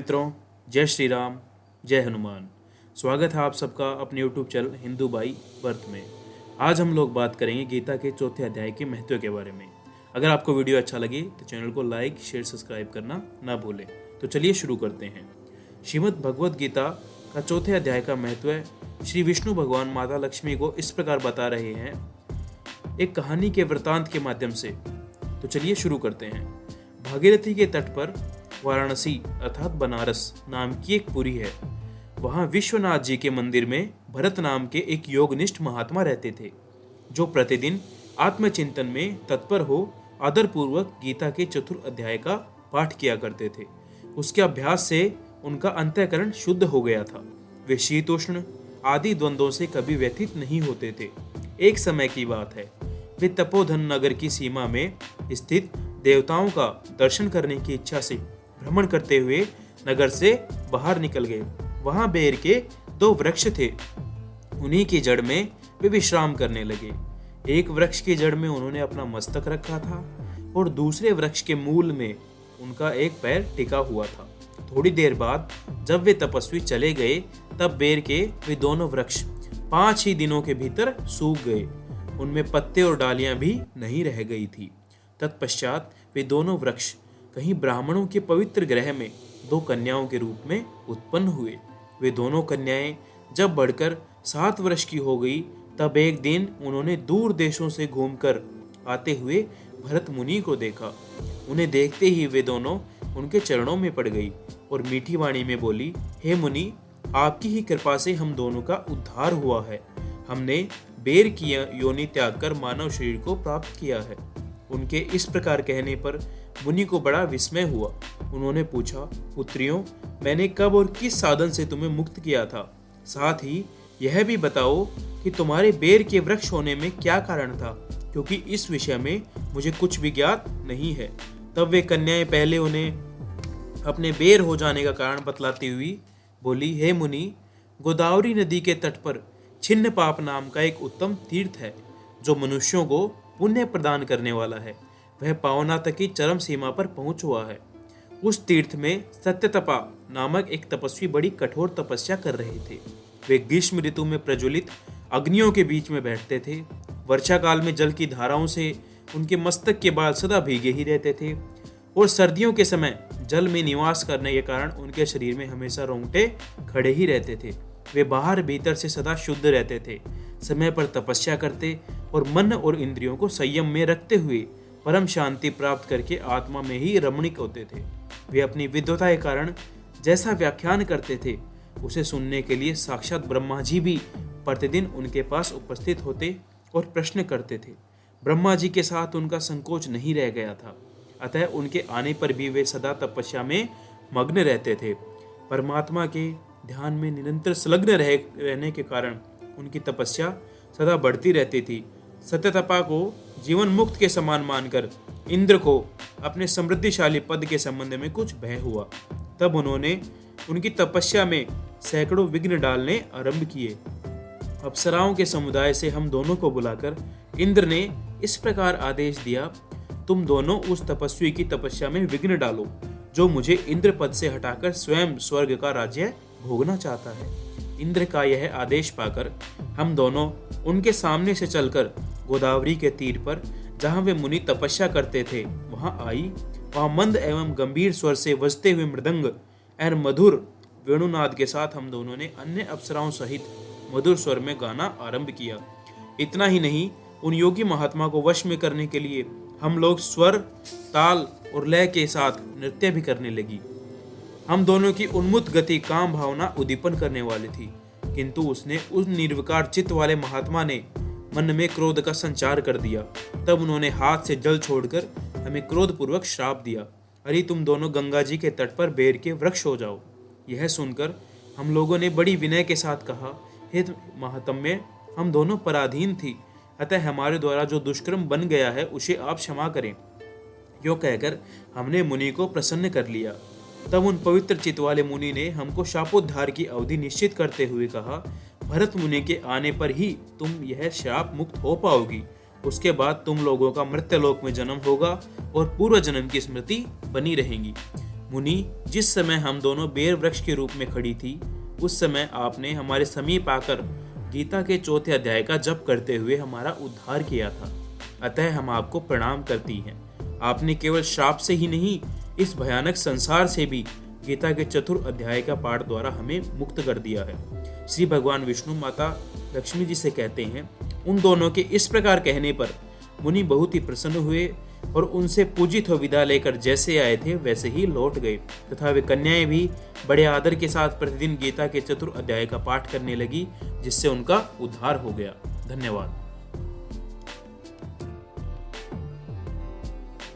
मित्रों, जय श्री राम, जय हनुमान। स्वागत है आप सबका अपने YouTube चैनल हिंदू बाई वर्त में। आज हम लोग बात करेंगे गीता के चौथे अध्याय के महत्व के बारे में। अगर आपको वीडियो अच्छा लगे तो चैनल को लाइक, शेयर, सब्सक्राइब करना ना भूलें। तो चलिए शुरू करते हैं। श्रीमद् भगवद गीता का चौथे अध्याय का महत्व है। श्री विष्णु भगवान माता लक्ष्मी को इस प्रकार बता रहे हैं एक कहानी के वृतांत के माध्यम से। तो चलिए शुरू करते हैं। भागीरथी के तट पर वाराणसी अर्थात बनारस नाम की एक पुरी है। वहाँ विश्वनाथ जी के मंदिर में भरत नाम के एक योगनिष्ठ महात्मा रहते थे, जो प्रतिदिन आत्मचिंतन में तत्पर हो आदरपूर्वक गीता के चतुर्थ अध्याय का पाठ किया करते थे। उसके अभ्यास से उनका अंतःकरण शुद्ध हो गया था। वे शीतोष्ण आदि द्वंद्वों से कभी व्यथित नहीं होते थे। एक समय की बात है, वे तपोधन नगर की सीमा में स्थित देवताओं का दर्शन करने की इच्छा से भ्रमण करते हुए नगर से बाहर निकल गए। वहां बेर के 2 वृक्ष थे। उन्हीं की जड़ में वे विश्राम करने लगे। एक वृक्ष की जड़ में उन्होंने अपना मस्तक रखा था और दूसरे वृक्ष के मूल में उनका एक पैर टिका हुआ था। थोड़ी देर बाद जब वे तपस्वी चले गए, तब बेर के वे दोनों वृक्ष 5 ही दिनों के भीतर सूख गए। उनमें पत्ते और डालियां भी नहीं रह गई थी। तत्पश्चात वे दोनों वृक्ष कहीं ब्राह्मणों के पवित्र ग्रह में 2 कन्याओं के रूप में उत्पन्न हुए। वे दोनों कन्याएं जब बढ़कर 7 वर्ष की हो गई, तब एक दिन उन्होंने दूर देशों से घूमकर आते हुए भरत मुनि को देखा। उन्हें देखते ही वे दोनों उनके चरणों में पड़ गई और मीठी वाणी में बोली, हे मुनि, आपकी ही कृपा से हम दोनों का उद्धार हुआ है। हमने बेर की योनि त्याग कर मानव शरीर को प्राप्त किया है। उनके इस प्रकार कहने पर मुनि को बड़ा विस्मय हुआ। उन्होंने पूछा, पुत्रियों, मैंने कब और किस साधन से तुम्हें मुक्त किया था? साथ ही यह भी बताओ कि तुम्हारे बेर के वृक्ष होने में क्या कारण था, क्योंकि इस विषय में मुझे कुछ भी ज्ञात नहीं है। तब वे कन्याएं पहले उन्हें अपने बेर हो जाने का कारण बतलाती हुई बोली, हे मुनि, गोदावरी नदी के तट पर छिन्न पाप नाम का एक उत्तम तीर्थ है, जो मनुष्यों को पुण्य प्रदान करने वाला है। वह पावना तक की चरम सीमा पर पहुंच हुआ है। उस तीर्थ में सत्यतपा नामक एक तपस्वी बड़ी कठोर तपस्या कर रहे थे। वे ग्रीष्म ऋतु में प्रज्वलित अग्नियों के बीच में बैठते थे। वर्षा काल में जल की धाराओं से उनके मस्तक के बाल सदा भीगे ही रहते थे और सर्दियों के समय जल में निवास करने के कारण उनके शरीर में हमेशा रोंगटे खड़े ही रहते थे। वे बाहर भीतर से सदा शुद्ध रहते थे, समय पर तपस्या करते और मन और इंद्रियों को संयम में रखते हुए परम शांति प्राप्त करके आत्मा में ही रमणीक होते थे। वे अपनी विद्वता के कारण जैसा व्याख्यान करते थे, उसे सुनने के लिए साक्षात ब्रह्मा जी भी प्रतिदिन उनके पास उपस्थित होते और प्रश्न करते थे। ब्रह्मा जी के साथ उनका संकोच नहीं रह गया था, अतः उनके आने पर भी वे सदा तपस्या में मग्न रहते थे। परमात्मा के ध्यान में निरंतर संलग्न रहने के कारण उनकी तपस्या सदा बढ़ती रहती थी। सत्यतपा को जीवन मुक्त के समान मानकर इंद्र को अपने समृद्धिशाली पद के संबंध में कुछ भय हुआ। तब उन्होंने उनकी तपस्या में सैकड़ों विघ्न डालने आरंभ किए। अप्सराओं के समुदाय से हम दोनों को बुलाकर इंद्र ने इस प्रकार आदेश दिया, तुम दोनों उस तपस्वी की तपस्या में विघ्न डालो, जो मुझे इंद्र पद से हटाकर स्वयं स्वर्ग का राज्य भोगना चाहता है। इंद्र का यह आदेश पाकर हम दोनों उनके सामने से चलकर गोदावरी के तीर पर, जहां वे मुनि तपस्या करते थे, वहां आई। वहां मंद एवं गंभीर स्वर से बजते हुए मृदंग और मधुर वेणुनाद के साथ हम दोनों ने अन्य अप्सराओं सहित मधुर स्वर में गाना आरंभ किया। इतना ही नहीं, उन योगी महात्मा को वश में करने के लिए हम लोग स्वर, ताल और लय के साथ नृत्य भी करने लगी। हम दोनों की उन्मुक्त गति काम भावना उद्दीपन करने वाली थी, किंतु उसने उस निर्विकार चित्त वाले महात्मा ने मन में क्रोध का संचार कर दिया। तब उन्होंने हाथ से जल छोड़कर हमें क्रोध पूर्वक श्राप दिया, अरे तुम दोनों गंगा जी के तट पर बेर के वृक्ष हो जाओ। यह सुनकर हम लोगों ने बड़ी विनय के साथ कहा, हे महात्म्य, हम दोनों पराधीन थी, अतः हमारे द्वारा जो दुष्कर्म बन गया है उसे आप क्षमा करें। यो कहकर हमने मुनि को प्रसन्न कर लिया। तब उन पवित्र चित्त वाले मुनि ने हमको शापोद्धार की अवधि निश्चित करते हुए कहा, भरत मुनि के आने पर ही तुम यह शाप मुक्त हो पाओगी। उसके बाद तुम लोगों का मृत्यलोक में जन्म होगा और पूर्व जन्म की स्मृति बनी रहेगी। मुनि, जिस समय हम दोनों बेर वृक्ष के रूप में खड़ी थी, उस समय आपने हमारे समीप आकर गीता के चौथे अध्याय का जप करते हुए हमारा उद्धार किया था। अतः हम आपको प्रणाम करती हैं। आपने केवल श्राप से ही नहीं, इस भयानक संसार से भी गीता के चतुर्थ अध्याय का पाठ द्वारा हमें मुक्त कर दिया है। श्री भगवान विष्णु माता लक्ष्मी जी से कहते हैं, उन दोनों के इस प्रकार कहने पर मुनि बहुत ही प्रसन्न हुए और उनसे पूजित हो विदा लेकर जैसे आए थे वैसे ही लौट गए, तथा वे कन्याएं भी बड़े आदर के साथ प्रतिदिन गीता के चतुर्थ अध्याय का पाठ करने लगी, जिससे उनका उद्धार हो गया। धन्यवाद।